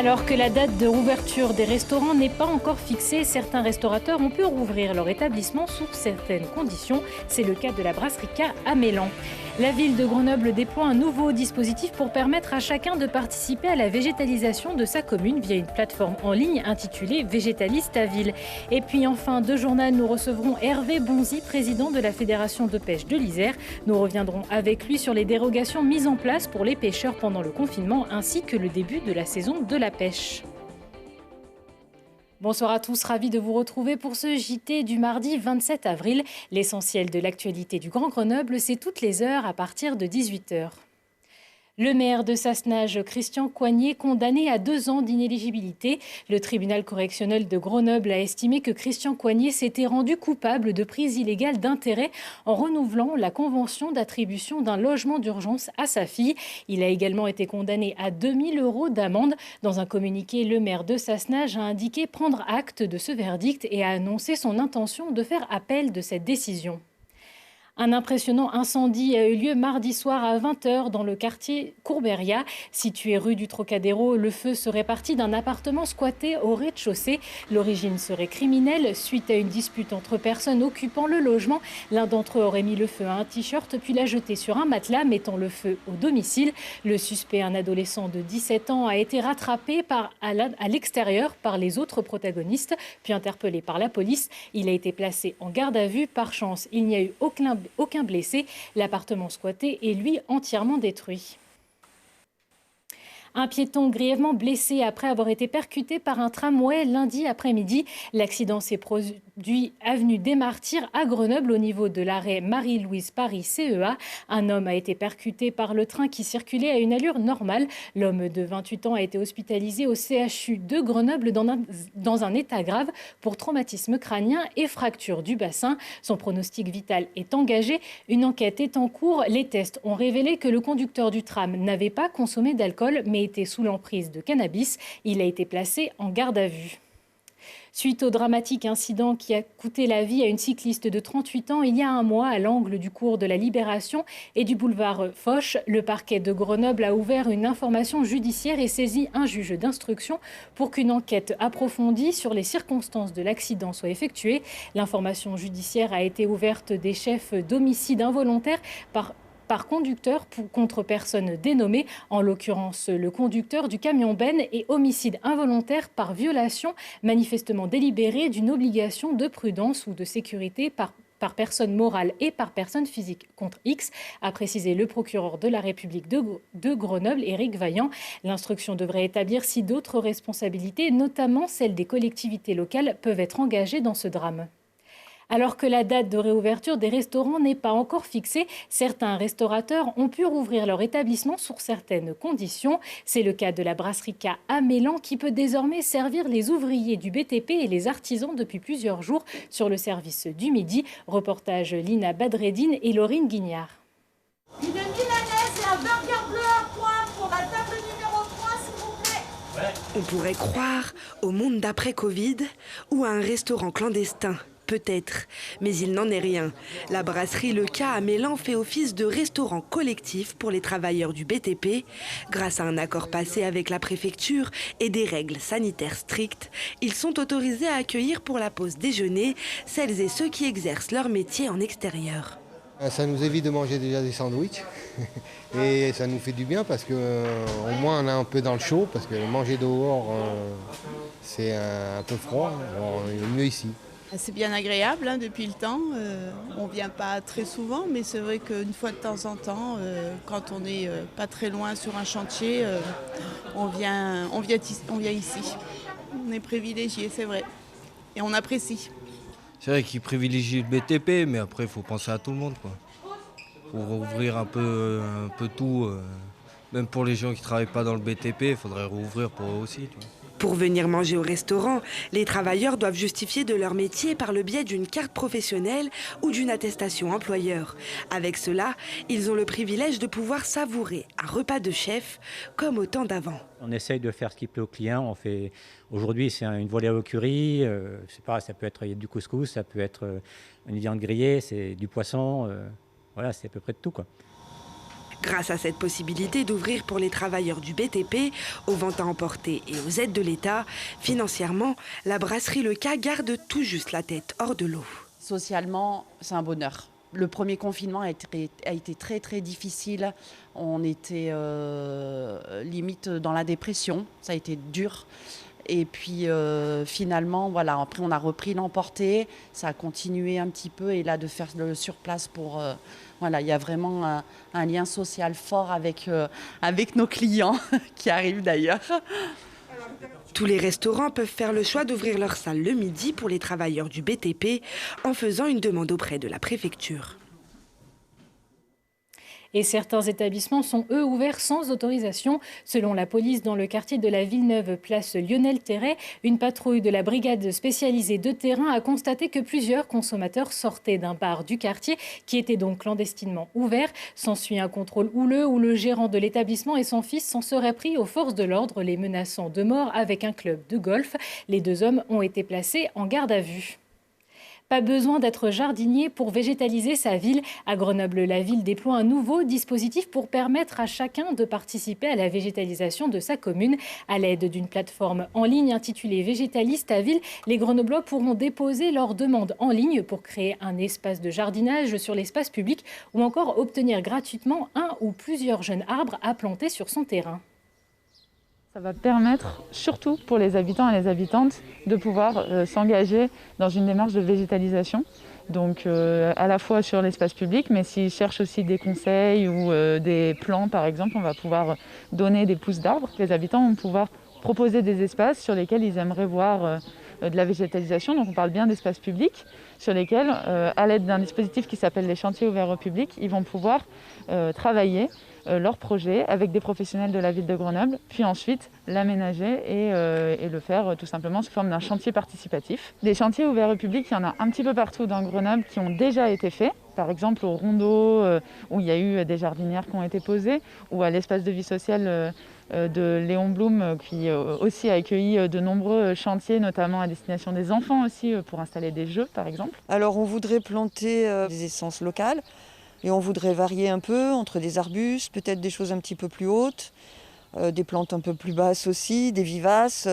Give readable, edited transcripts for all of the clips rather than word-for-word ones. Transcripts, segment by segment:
Alors que la date de rouverture des restaurants n'est pas encore fixée, certains restaurateurs ont pu rouvrir leur établissement sous certaines conditions. C'est le cas de la brasserie K à Mélan. La ville de Grenoble déploie un nouveau dispositif pour permettre à chacun de participer à la végétalisation de sa commune via une plateforme en ligne intitulée Végétaliste ta ville. Et puis en fin de journal, nous recevrons Hervé Bonzi, président de la Fédération de pêche de l'Isère. Nous reviendrons avec lui sur les dérogations mises en place pour les pêcheurs pendant le confinement ainsi que le début de la saison de la pêche. Bonsoir à tous, ravi de vous retrouver pour ce JT du mardi 27 avril. L'essentiel de l'actualité du Grand Grenoble, c'est toutes les heures à partir de 18h. Le maire de Sassenage, Christian Coignet, condamné à 2 ans d'inéligibilité. Le tribunal correctionnel de Grenoble a estimé que Christian Coignet s'était rendu coupable de prise illégale d'intérêt en renouvelant la convention d'attribution d'un logement d'urgence à sa fille. Il a également été condamné à 2 000 € d'amende. Dans un communiqué, le maire de Sassenage a indiqué prendre acte de ce verdict et a annoncé son intention de faire appel de cette décision. Un impressionnant incendie a eu lieu mardi soir à 20h dans le quartier Courberia. Situé rue du Trocadéro, le feu serait parti d'un appartement squatté au rez-de-chaussée. L'origine serait criminelle. Suite à une dispute entre personnes occupant le logement, l'un d'entre eux aurait mis le feu à un t-shirt puis l'a jeté sur un matelas, mettant le feu au domicile. Le suspect, un adolescent de 17 ans, a été rattrapé à l'extérieur par les autres protagonistes, puis interpellé par la police. Il a été placé en garde à vue. Par chance, il n'y a eu aucun blessé. L'appartement squatté est lui entièrement détruit. Un piéton grièvement blessé après avoir été percuté par un tramway lundi après-midi. L'accident s'est produit avenue des Martyrs à Grenoble au niveau de l'arrêt Marie-Louise Paris CEA. Un homme a été percuté par le train qui circulait à une allure normale. L'homme de 28 ans a été hospitalisé au CHU de Grenoble dans un état grave pour traumatisme crânien et fracture du bassin. Son pronostic vital est engagé. Une enquête est en cours. Les tests ont révélé que le conducteur du tram n'avait pas consommé d'alcool mais était sous l'emprise de cannabis. Il a été placé en garde à vue. Suite au dramatique incident qui a coûté la vie à une cycliste de 38 ans il y a un mois à l'angle du cours de la Libération et du boulevard Foch, le parquet de Grenoble a ouvert une information judiciaire et saisi un juge d'instruction pour qu'une enquête approfondie sur les circonstances de l'accident soit effectuée. L'information judiciaire a été ouverte des chefs d'homicide involontaire par conducteur contre personne dénommée, en l'occurrence le conducteur du camion Ben, et homicide involontaire par violation manifestement délibérée d'une obligation de prudence ou de sécurité par personne morale et par personne physique contre X, a précisé le procureur de la République de Grenoble, Éric Vaillant. L'instruction devrait établir si d'autres responsabilités, notamment celles des collectivités locales, peuvent être engagées dans ce drame. Alors que la date de réouverture des restaurants n'est pas encore fixée, certains restaurateurs ont pu rouvrir leur établissement sous certaines conditions. C'est le cas de la brasserie K à Mélan qui peut désormais servir les ouvriers du BTP et les artisans depuis plusieurs jours sur le service du midi. Reportage Lina Badreddine et Laurine Guignard. Une milanaise et un burger bleu à pointe pour la table numéro 3, s'il vous plaît. On pourrait croire au monde d'après-Covid ou à un restaurant clandestin. Peut-être, mais il n'en est rien. La brasserie Le K à Mélan fait office de restaurant collectif pour les travailleurs du BTP. Grâce à un accord passé avec la préfecture et des règles sanitaires strictes, ils sont autorisés à accueillir pour la pause déjeuner celles et ceux qui exercent leur métier en extérieur. Ça nous évite de manger déjà des sandwichs et ça nous fait du bien parce qu'au moins on est un peu dans le chaud parce que manger dehors c'est un peu froid, alors, il est mieux ici. C'est bien agréable depuis le temps, on ne vient pas très souvent mais c'est vrai qu'une fois de temps en temps, quand on n'est pas très loin sur un chantier, on vient ici. On est privilégié, c'est vrai, et on apprécie. C'est vrai qu'ils privilégient le BTP mais après il faut penser à tout le monde, quoi. Faut rouvrir un peu tout, même pour les gens qui ne travaillent pas dans le BTP, il faudrait rouvrir pour eux aussi. Tu vois. Pour venir manger au restaurant, les travailleurs doivent justifier de leur métier par le biais d'une carte professionnelle ou d'une attestation employeur. Avec cela, ils ont le privilège de pouvoir savourer un repas de chef comme au temps d'avant. On essaye de faire ce qui plaît aux clients. Aujourd'hui, c'est une volée au curry. Ça peut être du couscous, ça peut être une viande grillée, c'est du poisson. Voilà, c'est à peu près de tout, quoi. Grâce à cette possibilité d'ouvrir pour les travailleurs du BTP, aux ventes à emporter et aux aides de l'État, financièrement, la brasserie Le Cas garde tout juste la tête hors de l'eau. Socialement, c'est un bonheur. Le premier confinement a été très très difficile. On était limite dans la dépression, ça a été dur. Et puis finalement, voilà, après on a repris l'emporter, ça a continué un petit peu. Et là, de faire le surplace pour... voilà, il y a vraiment un lien social fort avec nos clients, qui arrivent d'ailleurs. Tous les restaurants peuvent faire le choix d'ouvrir leur salle le midi pour les travailleurs du BTP en faisant une demande auprès de la préfecture. Et certains établissements sont, eux, ouverts sans autorisation. Selon la police, dans le quartier de la Villeneuve, place Lionel Terret, une patrouille de la brigade spécialisée de terrain a constaté que plusieurs consommateurs sortaient d'un bar du quartier qui était donc clandestinement ouvert. S'ensuit un contrôle houleux où le gérant de l'établissement et son fils s'en seraient pris aux forces de l'ordre, les menaçant de mort avec un club de golf. Les 2 hommes ont été placés en garde à vue. Pas besoin d'être jardinier pour végétaliser sa ville. À Grenoble, la ville déploie un nouveau dispositif pour permettre à chacun de participer à la végétalisation de sa commune. À l'aide d'une plateforme en ligne intitulée Végétalise ta ville, les Grenoblois pourront déposer leur demande en ligne pour créer un espace de jardinage sur l'espace public ou encore obtenir gratuitement un ou plusieurs jeunes arbres à planter sur son terrain. Ça va permettre, surtout pour les habitants et les habitantes, de pouvoir s'engager dans une démarche de végétalisation. Donc à la fois sur l'espace public, mais s'ils cherchent aussi des conseils ou des plans par exemple, on va pouvoir donner des pousses d'arbres. Les habitants vont pouvoir proposer des espaces sur lesquels ils aimeraient voir de la végétalisation. Donc on parle bien d'espaces publics sur lesquels, à l'aide d'un dispositif qui s'appelle les chantiers ouverts au public, ils vont pouvoir travailler leur projet avec des professionnels de la ville de Grenoble, puis ensuite l'aménager et le faire tout simplement sous forme d'un chantier participatif. Des chantiers ouverts au public, il y en a un petit peu partout dans Grenoble qui ont déjà été faits. Par exemple au Rondeau, où il y a eu des jardinières qui ont été posées, ou à l'espace de vie sociale de Léon Blum, qui aussi a accueilli de nombreux chantiers, notamment à destination des enfants aussi, pour installer des jeux par exemple. Alors on voudrait planter des essences locales, et on voudrait varier un peu entre des arbustes, peut-être des choses un petit peu plus hautes, des plantes un peu plus basses aussi, des vivaces.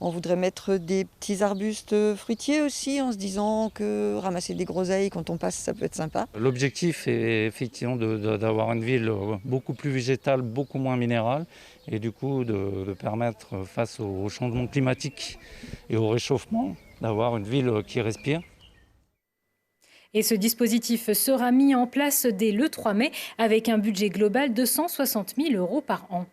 On voudrait mettre des petits arbustes fruitiers aussi, en se disant que ramasser des groseilles quand on passe, ça peut être sympa. L'objectif est effectivement d'avoir une ville beaucoup plus végétale, beaucoup moins minérale, et du coup de permettre, face au changement climatique et au réchauffement, d'avoir une ville qui respire. Et ce dispositif sera mis en place dès le 3 mai avec un budget global de 160 000 € par an.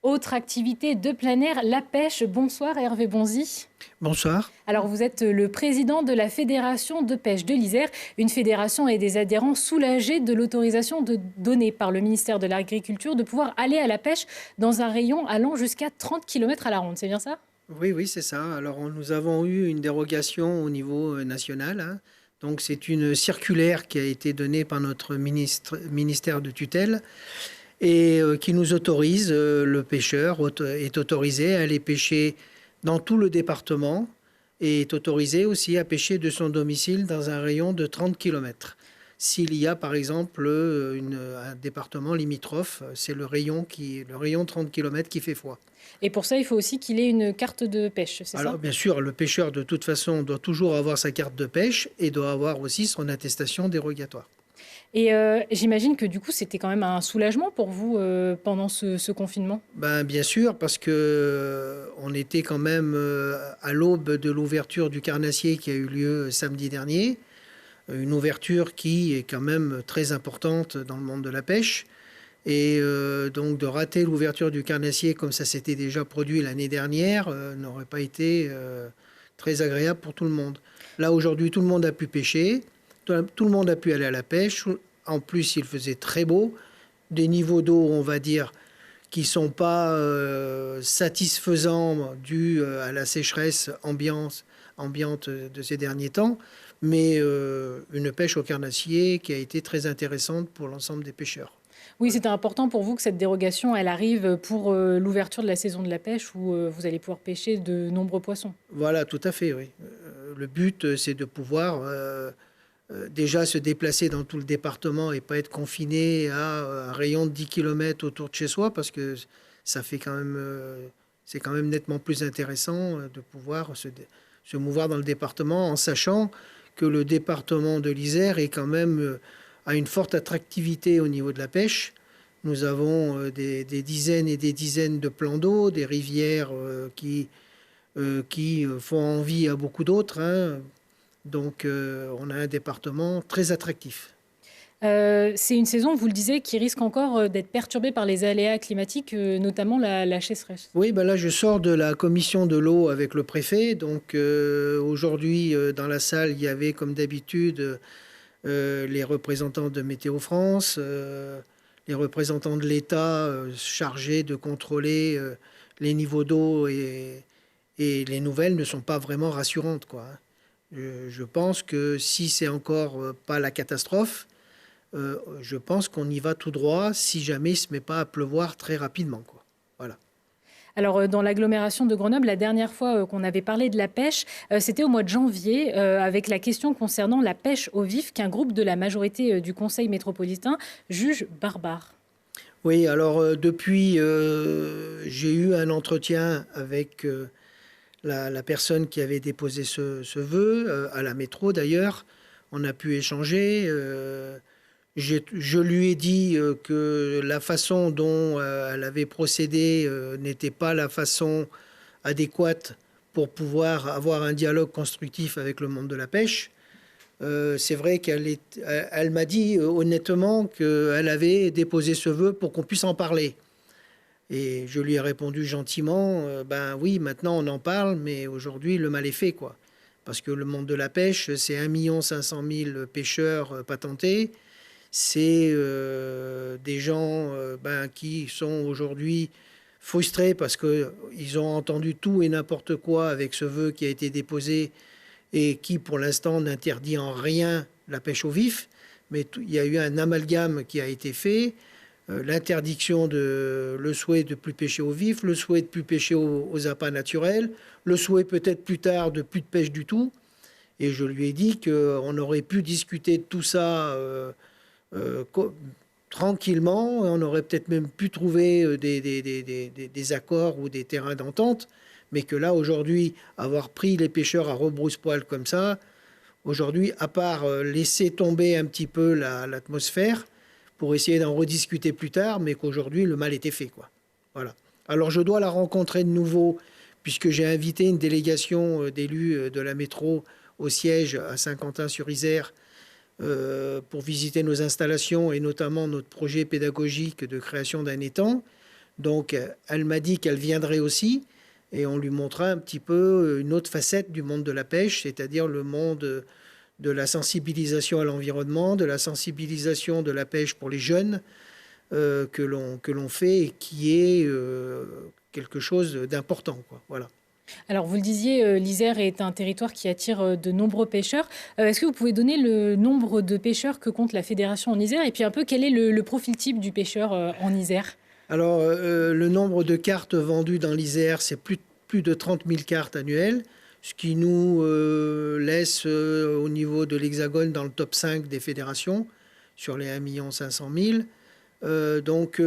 Autre activité de plein air, la pêche. Bonsoir Hervé Bonzi. Bonsoir. Alors vous êtes le président de la Fédération de pêche de l'Isère, une fédération et des adhérents soulagés de l'autorisation donnée par le ministère de l'Agriculture de pouvoir aller à la pêche dans un rayon allant jusqu'à 30 km à la ronde. C'est bien ça ? Oui, c'est ça. Alors nous avons eu une dérogation au niveau national. Donc c'est une circulaire qui a été donnée par notre ministère de tutelle et qui nous autorise, le pêcheur est autorisé à aller pêcher dans tout le département et est autorisé aussi à pêcher de son domicile dans un rayon de 30 km. S'il y a par exemple un département limitrophe, c'est le rayon 30 km qui fait foi. Et pour ça, il faut aussi qu'il ait une carte de pêche, c'est ça ? Alors bien sûr, le pêcheur de toute façon doit toujours avoir sa carte de pêche et doit avoir aussi son attestation dérogatoire. Et j'imagine que du coup, c'était quand même un soulagement pour vous pendant ce confinement ? Bien sûr, parce qu'on était quand même à l'aube de l'ouverture du carnassier qui a eu lieu samedi dernier. Une ouverture qui est quand même très importante dans le monde de la pêche. Et donc de rater l'ouverture du carnassier comme ça s'était déjà produit l'année dernière n'aurait pas été très agréable pour tout le monde. Là aujourd'hui tout le monde a pu pêcher, tout le monde a pu aller à la pêche. En plus il faisait très beau, des niveaux d'eau on va dire qui ne sont pas satisfaisants dus à la sécheresse ambiante de ces derniers temps, mais une pêche au carnassier qui a été très intéressante pour l'ensemble des pêcheurs. Oui, c'était important pour vous que cette dérogation, elle arrive pour l'ouverture de la saison de la pêche où vous allez pouvoir pêcher de nombreux poissons. Voilà, tout à fait, oui. Le but, c'est de pouvoir déjà se déplacer dans tout le département et pas être confiné à un rayon de 10 km autour de chez soi, parce que ça fait quand même, c'est quand même nettement plus intéressant de pouvoir se mouvoir dans le département en sachant que le département de l'Isère est quand même a une forte attractivité au niveau de la pêche. Nous avons des dizaines et des dizaines de plans d'eau, des rivières qui font envie à beaucoup d'autres, hein. Donc on a un département très attractif. C'est une saison, vous le disiez, qui risque encore d'être perturbée par les aléas climatiques, notamment la sécheresse. Oui, ben là, je sors de la commission de l'eau avec le préfet. Donc aujourd'hui, dans la salle, il y avait, comme d'habitude, les représentants de Météo France, les représentants de l'État chargés de contrôler les niveaux d'eau et les nouvelles ne sont pas vraiment rassurantes, quoi. Je pense que si c'est encore pas la catastrophe, je pense qu'on y va tout droit si jamais il ne se met pas à pleuvoir très rapidement, quoi. Voilà. Alors, dans l'agglomération de Grenoble, la dernière fois qu'on avait parlé de la pêche, c'était au mois de janvier, avec la question concernant la pêche au vif, qu'un groupe de la majorité du Conseil métropolitain juge barbare. Oui, alors depuis, j'ai eu un entretien avec la personne qui avait déposé ce vœu, à la métro d'ailleurs. On a pu échanger. Je lui ai dit que la façon dont elle avait procédé n'était pas la façon adéquate pour pouvoir avoir un dialogue constructif avec le monde de la pêche. C'est vrai elle m'a dit honnêtement qu'elle avait déposé ce vœu pour qu'on puisse en parler. Et je lui ai répondu gentiment, ben oui, maintenant on en parle, mais aujourd'hui le mal est fait, quoi. Parce que le monde de la pêche, c'est 1 500 000 pêcheurs patentés. C'est des gens qui sont aujourd'hui frustrés parce qu'ils ont entendu tout et n'importe quoi avec ce vœu qui a été déposé et qui, pour l'instant, n'interdit en rien la pêche au vif. Mais il y a eu un amalgame qui a été fait, l'interdiction le souhait de plus pêcher au vif, le souhait de plus pêcher aux appâts naturels, le souhait peut-être plus tard de plus de pêche du tout. Et je lui ai dit qu'on aurait pu discuter de tout ça tranquillement, on aurait peut-être même pu trouver des accords ou des terrains d'entente, mais que là, aujourd'hui, avoir pris les pêcheurs à rebrousse-poil comme ça, aujourd'hui, à part laisser tomber un petit peu l'atmosphère pour essayer d'en rediscuter plus tard, mais qu'aujourd'hui, le mal était fait, quoi. Voilà. Alors, je dois la rencontrer de nouveau, puisque j'ai invité une délégation d'élus de la métro au siège à Saint-Quentin-sur-Isère pour visiter nos installations et notamment notre projet pédagogique de création d'un étang. Donc, elle m'a dit qu'elle viendrait aussi et on lui montrera un petit peu une autre facette du monde de la pêche, c'est-à-dire le monde de la sensibilisation à l'environnement, de la sensibilisation de la pêche pour les jeunes que l'on fait et qui est quelque chose d'important, quoi. Voilà. Alors, vous le disiez, l'Isère est un territoire qui attire de nombreux pêcheurs. Est-ce que vous pouvez donner le nombre de pêcheurs que compte la fédération en Isère et puis un peu quel est le profil type du pêcheur en Isère? Alors, le nombre de cartes vendues dans l'Isère, c'est plus de 30 000 cartes annuelles, ce qui nous laisse au niveau de l'Hexagone dans le top 5 des fédérations sur les 1 500 000. Donc,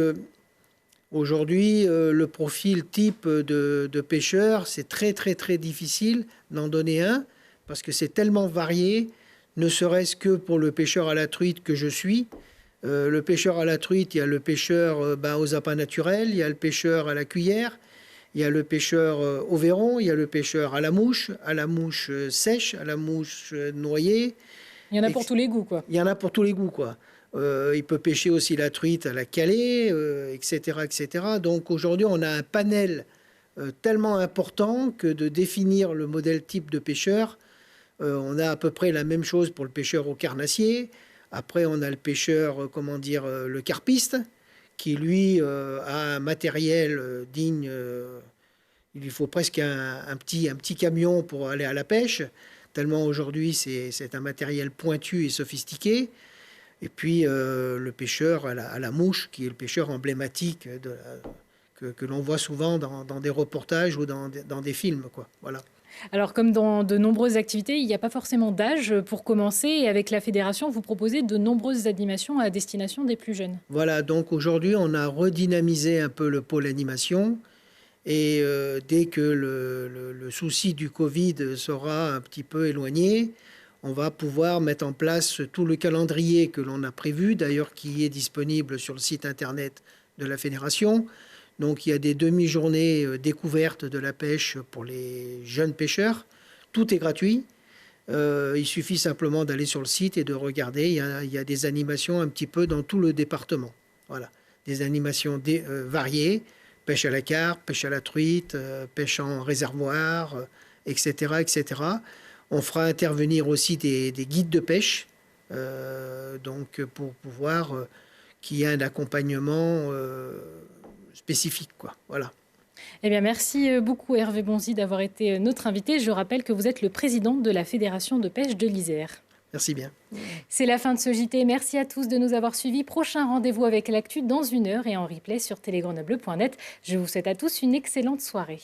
aujourd'hui, le profil type de pêcheur, c'est très difficile d'en donner un parce que c'est tellement varié, ne serait-ce que pour le pêcheur à la truite que je suis. Le pêcheur à la truite, il y a le pêcheur aux appâts naturels, il y a le pêcheur à la cuillère, il y a le pêcheur au verron, il y a le pêcheur à la mouche sèche, à la mouche noyée. Il y en a pour tous les goûts, quoi. Il y en a pour tous les goûts, quoi. Il peut pêcher aussi la truite à la calée, etc., etc. Donc aujourd'hui, on a un panel tellement important que de définir le modèle type de pêcheur, on a à peu près la même chose pour le pêcheur au carnassier. Après, on a le pêcheur, le carpiste, qui lui a un matériel digne. Il lui faut presque un petit camion pour aller à la pêche, tellement aujourd'hui c'est un matériel pointu et sophistiqué. Et puis le pêcheur à la mouche, qui est le pêcheur emblématique que l'on voit souvent dans des reportages ou dans des films, quoi. Voilà. Alors, comme dans de nombreuses activités, il n'y a pas forcément d'âge pour commencer. Et avec la fédération, vous proposez de nombreuses animations à destination des plus jeunes. Voilà, donc aujourd'hui, on a redynamisé un peu le pôle animation. Et dès que le souci du Covid sera un petit peu éloigné, on va pouvoir mettre en place tout le calendrier que l'on a prévu, d'ailleurs qui est disponible sur le site internet de la fédération. Donc il y a des demi-journées découvertes de la pêche pour les jeunes pêcheurs. Tout est gratuit. Il suffit simplement d'aller sur le site et de regarder. Il y a des animations un petit peu dans tout le département. Voilà, des animations variées. Pêche à la carpe, pêche à la truite, pêche en réservoir, etc., etc. On fera intervenir aussi des guides de pêche, donc pour pouvoir qu'il y ait un accompagnement spécifique, quoi. Voilà. Eh bien, merci beaucoup Hervé Bonzi d'avoir été notre invité. Je rappelle que vous êtes le président de la Fédération de pêche de l'Isère. Merci bien. C'est la fin de ce JT. Merci à tous de nous avoir suivis. Prochain rendez-vous avec l'actu dans 1 heure et en replay sur télégrenoble.net. Je vous souhaite à tous une excellente soirée.